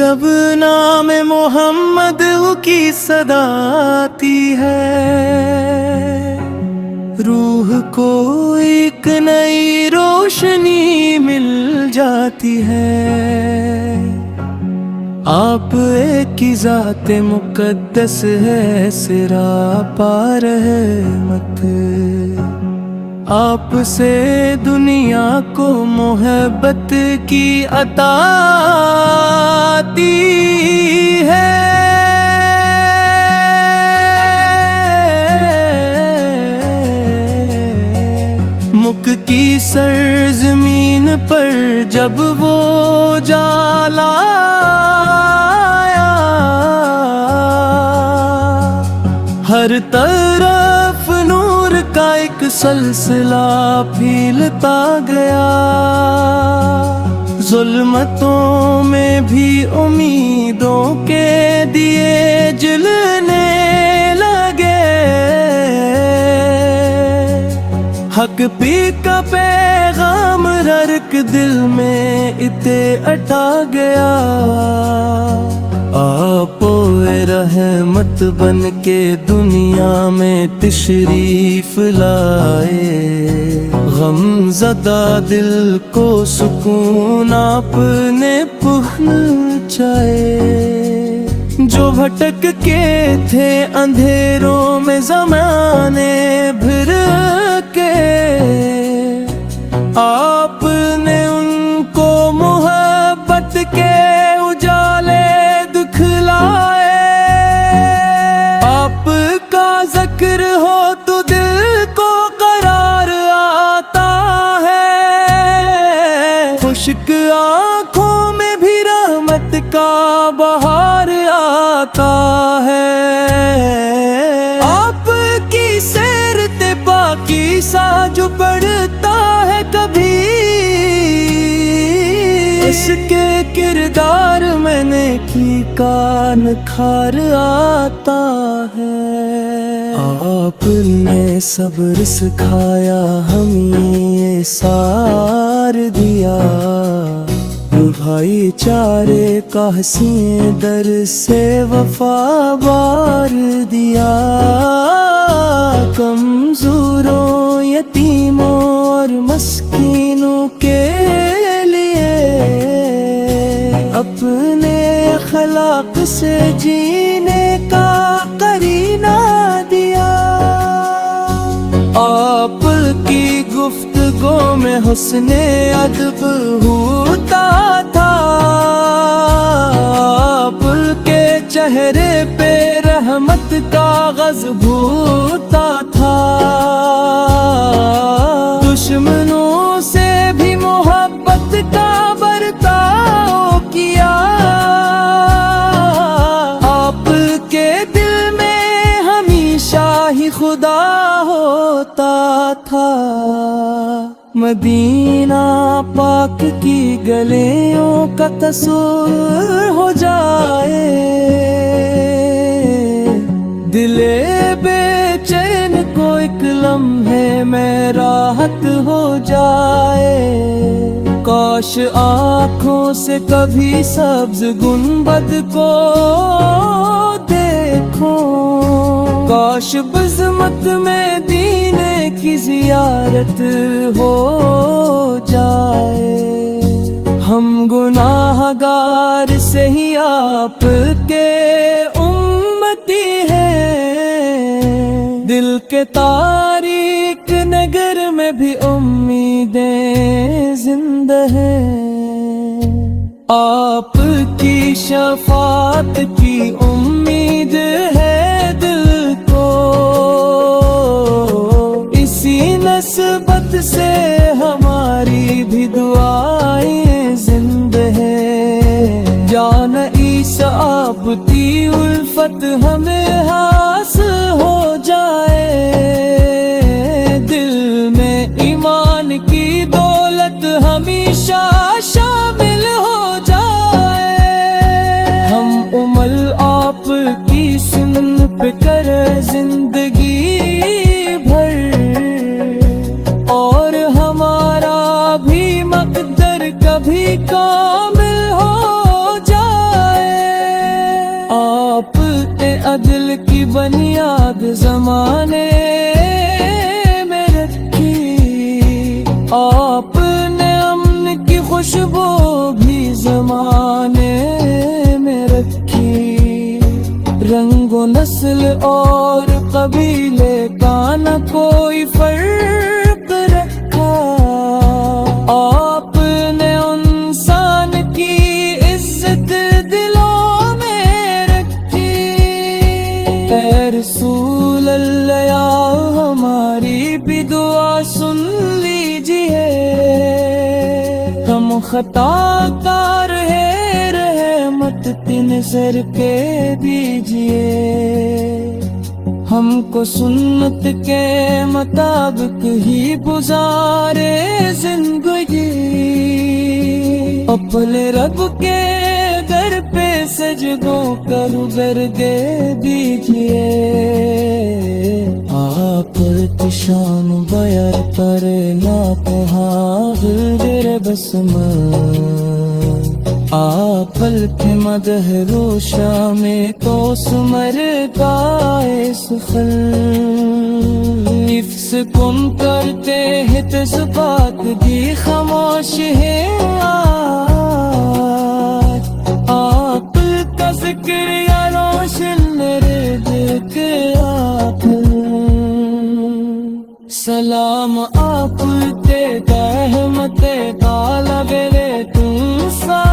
جب نام محمد کی صدا آتی ہے، روح کو ایک نئی روشنی مل جاتی ہے۔ آپ ایک ہی ذات مقدس ہے، سراپا رحمت۔ آپ سے دنیا کو محبت کی عطا آتی ہے۔ مکہ کی سرزمین پر جب وہ اجالا آیا، ہر طرف نور کا ایک سلسلہ پھیلتا گیا۔ ظلمتوں میں بھی امیدوں کے دیے جلنے لگے، حق پی کا پیغام ہر ایک دل میں اتے اٹا گیا۔ آپ رحمت بن کے دنیا میں تشریف لائے، غم زدہ دل کو سکون آپ نے پہنچائے۔ جو بھٹک کے تھے اندھیروں میں زمانے بھر کے، آپ نے ان کو محبت کے اجالے دکھلائے۔ آپ کا ذکر ہو تو دل کو قرار آتا ہے، خشک آنکھوں میں بھی رحمت کا بہار آتا ہے۔ آپ کی سیرت پاکی سا جو پڑھتا ہے کبھی، اس کے کردار میں نیکی کا نکھار آتا ہے۔ آپ نے صبر سکھایا، ہمیں سار دیا، بھائی چارے کا حسین در سے وفا بار دیا۔ کمزوروں، یتیموں اور مسکینوں کے لیے اپنے اخلاق سے جینے کا قرینہ دیا۔ آپ کی گفتگو میں حسن ادب ہوتا تھا، آپ کے چہرے پہ رحمت کا غضب ہوتا تھا۔ دشمنوں سے بھی محبت کا برتاؤ کیا، آپ کے دل میں ہمیشہ ہی خدا ہوتا تھا۔ مدینہ پاک کی گلیوں کا تصور ہو جائے، دل بے چین کو ایک لمحے میں راحت ہو جائے۔ کاش آنکھوں سے کبھی سبز گنبد کو دیکھوں، کاش بزمت میں دینے کی زیارت ہو جائے۔ ہم گناہ گار سے ہی آپ کے امتی ہیں، دل کے تاریک نگر میں بھی امیدیں زندہ ہیں۔ آپ کی شفاعت کی امید ہے دل کو، اسی نسبت سے ہماری بھی دعائیں زندہ ہیں۔ جان عیسیٰ آبتی الفت ہمیں حاصل ہو جائے، دل میں ایمان کی دولت ہمیشہ شامل ہو جائے۔ ہم عمل آپ کی سن پہ کر زندگی بھر، اور ہمارا بھی مقدر کبھی کامل ہو جائے۔ بنیاد زمانے میں رکھی، آپ نے امن کی خوشبو بھی زمانے میں رکھی، رنگ و نسل اور قبیلے کا نہ کوئی فرق رکھا، آپ نے انسان کی عزت دلوں میں رکھی۔ اے رسول اللہ یا ہماری بھی دعا سن لیجئے، ہم خطا کار ہیں، رحمت نظر کے دیجئے، ہم کو سنت کے مطابق ہی گزارے زندگی، اپنے رب کے در پہ سجدوں کر برگے دیجئے، آپ کی شان بیان کرے ناپہاں غیر بسمہ، آپ پلک مدح روشا میں تو سمر گائے سخن، نفس کن کرتے ہیں تزبات بھی خاموش ہے آج، آپ کا ذکر یا روشن میرے دل کے آپ، سلام آپ تے رحمت تعالی میرے تم سا،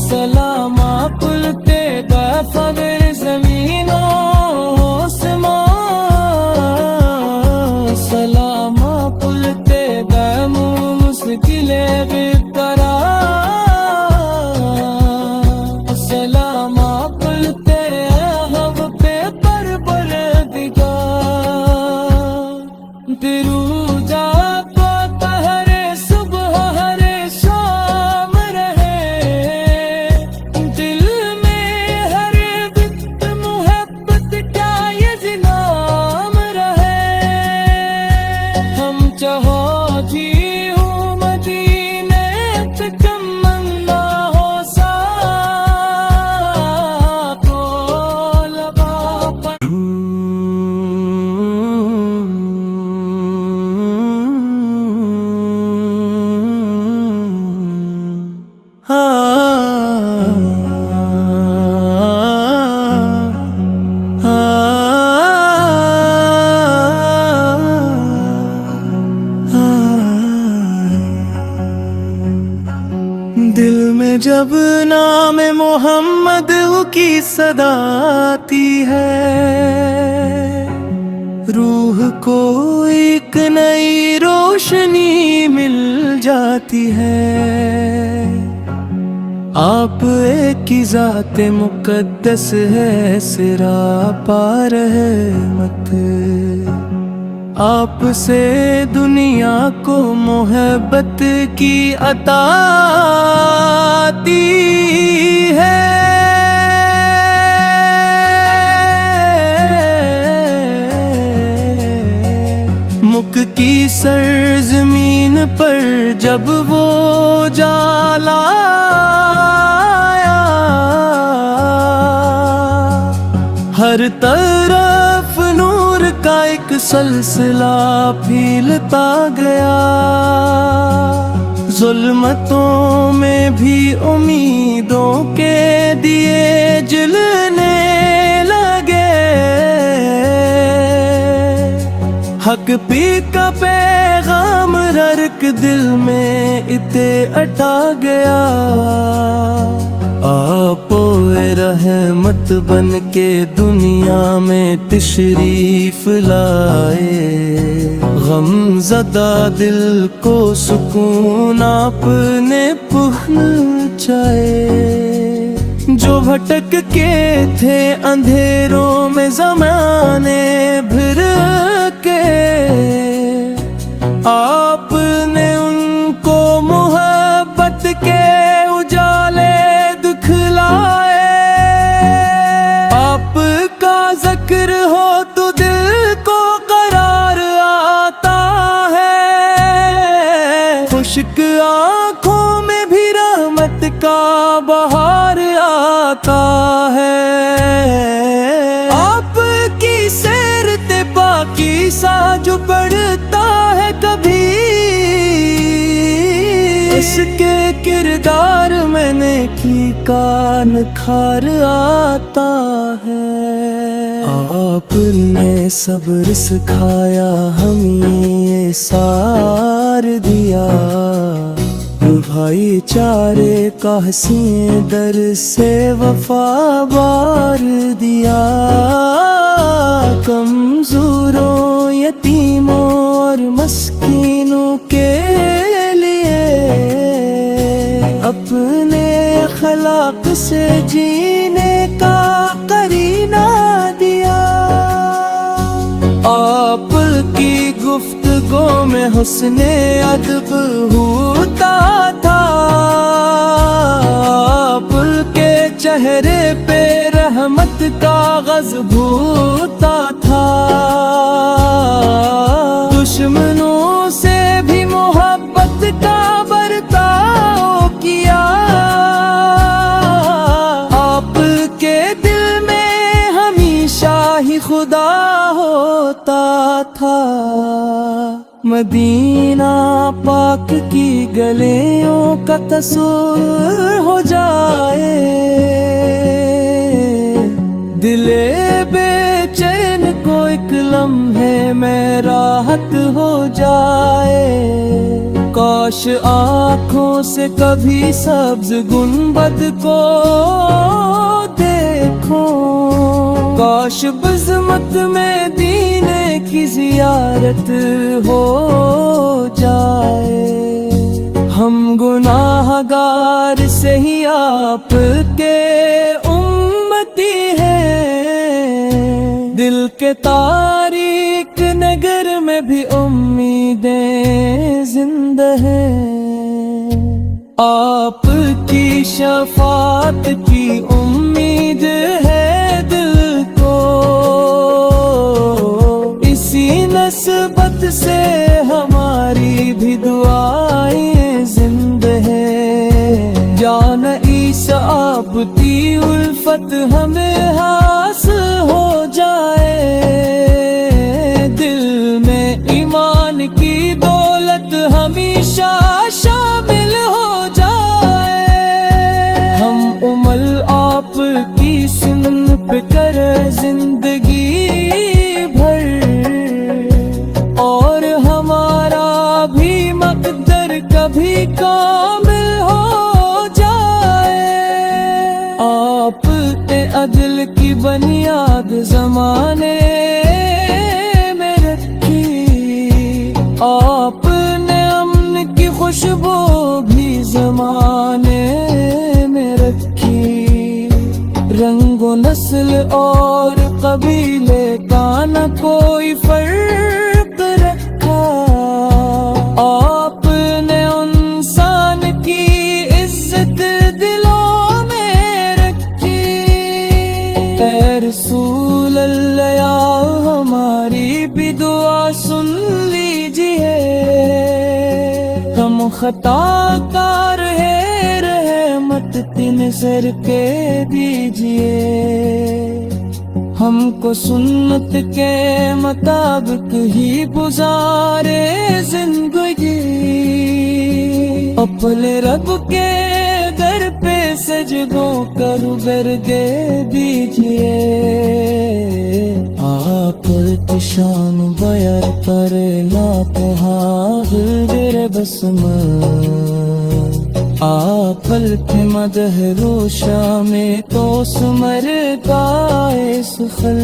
سلام آپ تے فضل زمین و آسمان، سلام آپ تے مشکل بکرا، سلام آپ تے ہم پہ پروردگار، درود آپ کا ہر صبح ہر شام رہے، دل میں ہر وقت محبت کا یہ نام رہے، ہم چاہو جی ہوں مدینے تک مندہ ہو ساتھ کو لگا پر دل میں جب نام محمد کی صدا آتی ہے، روح کو ایک نئی روشنی مل جاتی ہے، آپ ایک ہی ذات مقدس ہے سراپا رحمت، آپ سے دنیا کو محبت کی عطا آتی ہے، مکھ کی سرزمین پر جب وہ جالا آیا، ہر طرف نور کا ایک سلسلہ پھیلتا گیا، ظلمتوں میں بھی امیدوں کے دیے جلنے لگے، حق پی کا پیغام ہر ایک دل میں اتے اٹا گیا، آپ رحمت بن کے دنیا میں تشریف لائے، غم زدہ دل کو سکون آپ نے پہنچائے، جو بھٹک کے تھے اندھیروں میں زمانے بھر کے، آپ نے ان کو محبت کے اجالے دکھلائے، آپ کا ذکر ہو تو دل کو قرار آتا ہے، خشک آنکھوں میں بھی رحمت کا بہار آتا ہے۔ کردار میں نیکی کا نکھار آتا ہے۔ آپ نے صبر سکھایا ہمیں سار دیا، بھائی چارے کا حسین در سے وفا بار دیا، کمزوروں یتیموں اور مسکینوں کے لیے اپنے اخلاق سے جینے کا قرینہ دیا۔ آپ کی گفتگو میں حسن ادب ہوتا تھا، آپ کے چہرے پہ رحمت کا غضب ہوتا تھا، دشمنوں سے بھی محبت کا برتاؤ کیا۔ آپ کے دل میں ہمیشہ ہی خدا ہوتا تھا۔ مدینہ پاک کی گلیوں کا تصور ہو جائے، دل بے چین کو ایک لمحے میں راحت ہو جائے، کاش آنکھوں سے کبھی سبز گنبد کو دیکھوں، کاش بزمت میں دین کی زیارت ہو جائے۔ ہم گناہ گار سے ہی آپ کے امتی ہیں، دل کے تاریک نگر میں بھی امیدیں زندہ ہیں، آپ کی شفاعت کی امید ہے دل کو، اسی نسبت سے ہماری بھی دعائیں زندہ ہیں، جان عیسیٰ آپ کی الفت ہمیں حاصل ہو جائے، دل میں ایمان کی دولت ہمیشہ شامل ہو جائے، ہم عمل آپ کی سن پہ کر زندگی بھر، اور ہمارا بھی مقدر کبھی کامل ہو جائے۔ آپ نے عدل کی بنیاد زمانے میں رکھی، آپ نے امن کی خوشبو بھی زمانے میں رکھی، رنگ و نسل اور قبیلے کا نہ کوئی فرق رکھا، آپ نے انسان کی عزت دلوں میں رکھی، اے رسول اللہ ہماری بھی دعا سن لیجئے، ہم خطا کار ہے رحمت تن سر کے دیجئے، ہم کو سنت کے مطابق ہی گزارے زندگی، اپنے رب کے در پہ سجدوں کر گردے دیجئے، آپ شان بیار پر لاپہاغ در بسم، آپ الف مدح روشا میں تو سمر کا سخل،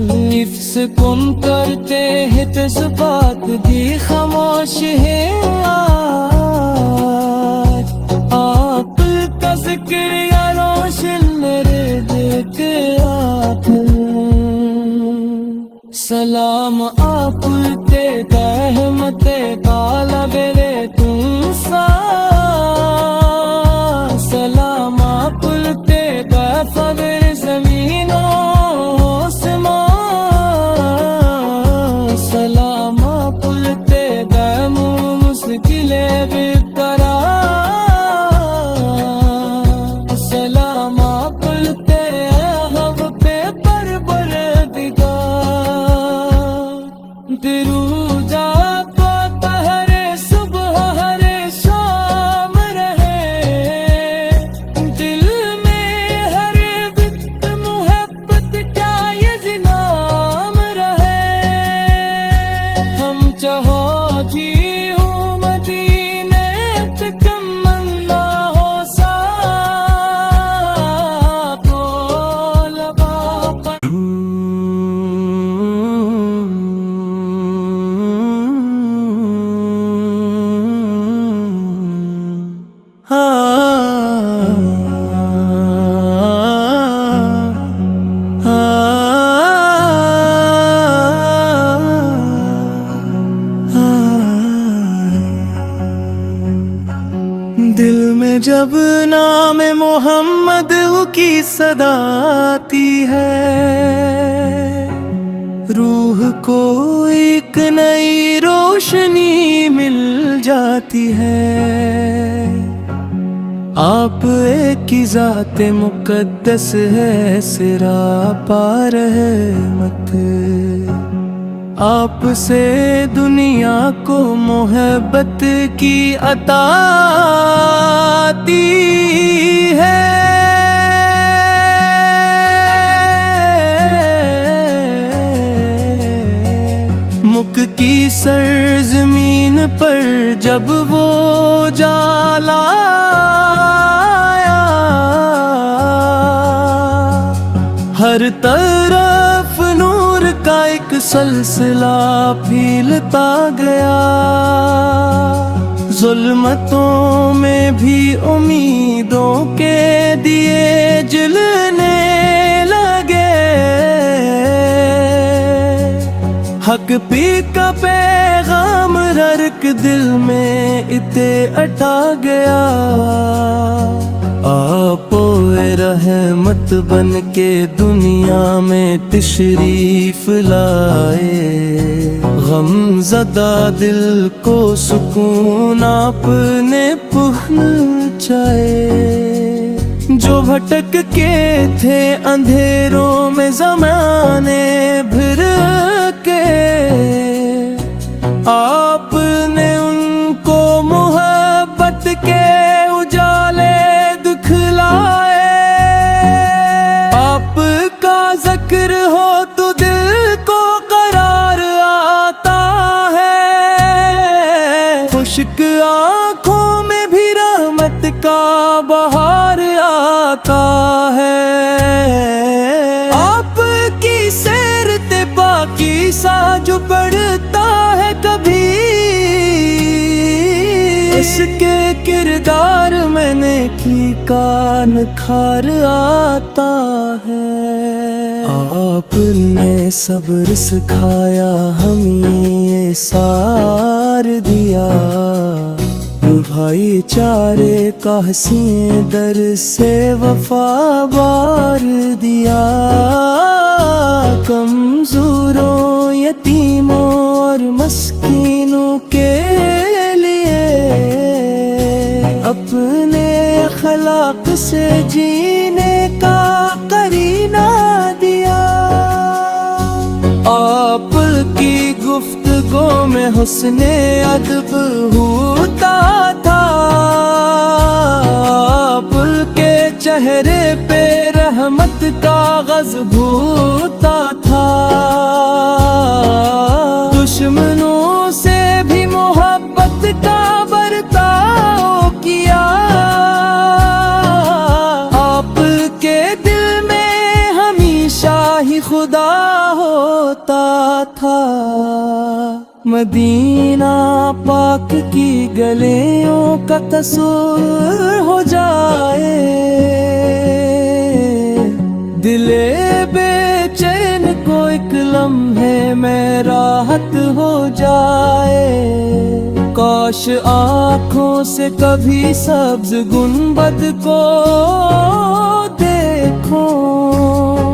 نفس کن کرتے ہیں تزبات دی خاموش ہے آج، آپ کا ذکر یا روشن میرے دیکھ آپ، سلام آپ تے رحمت کالا بیرے تم سا، سلام آپ تے فضل زمین و آسمان، سلام آپ تے دم مشکل بقرار، سلام آپ تے حق پہ پروردگار، درود آپ ہر صبح ہر شام، جب نام محمد کی صدا آتی ہے، روح کو ایک نئی روشنی مل جاتی ہے۔ آپ ایک ہی ذات مقدس ہے، سراپا رحمت۔ آپ سے دنیا کو محبت کی عطا آتی ہے۔ مکہ کی سرزمین پر جب وہ جالا آیا، ہر طرف نور کا ایک سلسلہ پھیلتا گیا۔ ظلمتوں میں بھی امیدوں کے دیے جلنے لگے، حق پی کا پیغام ہر ایک دل میں اتے اٹھا گیا۔ آپ رحمت بن کے دنیا میں تشریف لائے، غم زدہ دل کو سکون آپ نے پہنچائے۔ جو بھٹک کے تھے اندھیروں میں زمانے بھر کے، آپ نے ان کو محبت کے اجالے دکھلائے۔ آپ کا ذکر ہو تو دل کو قرار آتا ہے، خشک آنکھوں میں بھی رحمت کا بہار آتا ہے۔ آپ کی سیرت پاکی سا جو پڑھتا ہے کبھی، اس کے کردار میں نیکی کا نکھار آتا ہے۔ آپ نے صبر سکھایا، ہمیں سار دیا، بھائی چارے کا حسین در سے وفا بار دیا۔ کمزوروں، یتیموں اور مسکینوں کے لیے اپنے اخلاق سے جینے کا قرینہ دیا۔ آپ کی گفتگو میں حسن ادب ہوتا تھا، آپ کے چہرے پہ رحمت کا غضب ہوتا تھا۔ دشمنوں سے بھی محبت کا برتاؤ کیا، آپ کے دل میں ہمیشہ ہی خدا ہوتا تھا۔ مدینہ پاک کی گلیوں کا تصور ہو جائے، دل بے چین کو ایک لمحے میں راحت ہو جائے۔ کاش آنکھوں سے کبھی سبز گنبد کو دیکھوں،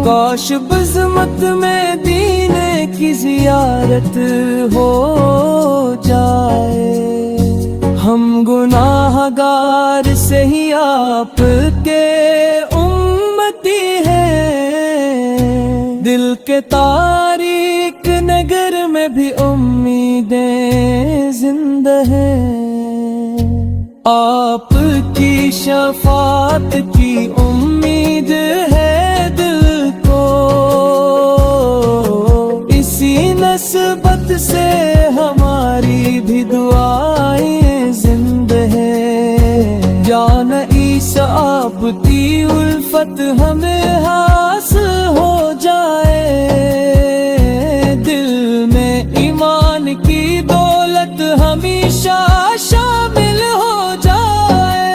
کاش بزمت میں دین کی زیارت ہو جائے۔ ہم گناہ گار سے ہی آپ کے امتی ہیں، دل کے تاریک نگر میں بھی امیدیں زندہ ہیں۔ آپ کی شفاعت کی امید ہے دل کو، اسی نسبت سے ہماری بھی دعائیں زندہ ہیں۔ جان عیسیٰ آپ کی الفت ہمیں حاصل ہو جائے، دل میں ایمان کی دولت ہمیشہ شامل ہو جائے۔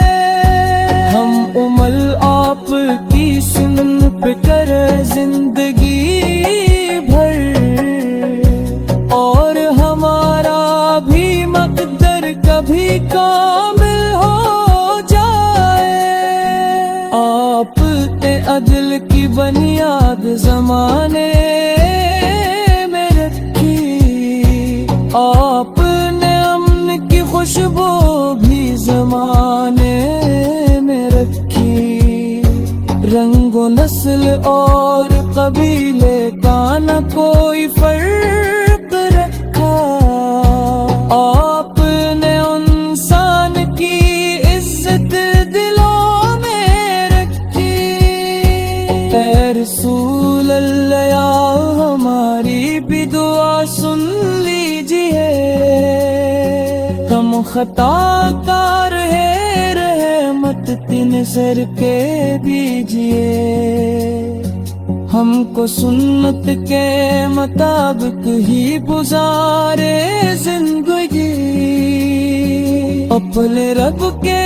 ہم عمل آپ کی سنت پہ کر زندگی بھر، اور ہمارا بھی مقدر کبھی کامل ہو جائے۔ بنیاد زمانے میں رکھی، آپ نے امن کی خوشبو بھی زمانے میں رکھی، رنگ و نسل اور قبیلے کا نہ کوئی فرق رکھا، آپ نے انسان کی عزت دلوں میں رکھی۔ اے رسول اللہ یا ہماری بھی دعا سن لیجئے، ہم خطا کار ہے رحمت نظر کے دیجئے، ہم کو سنت کے مطابق ہی گزارے زندگی، اپنے رب کے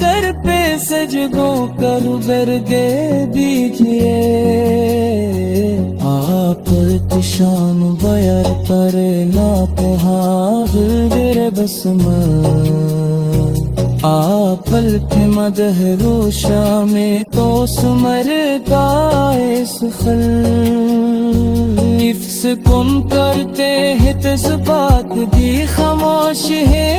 در پہ سجدوں کر گر دے دیجئے، آپ کی شان بیان کرے لا پہاڑ بسمہ، آپ پلک مدح روشا میں تو سمر دائس خل، نفس کن کرتے ہیں جذبات بھی خاموش ہے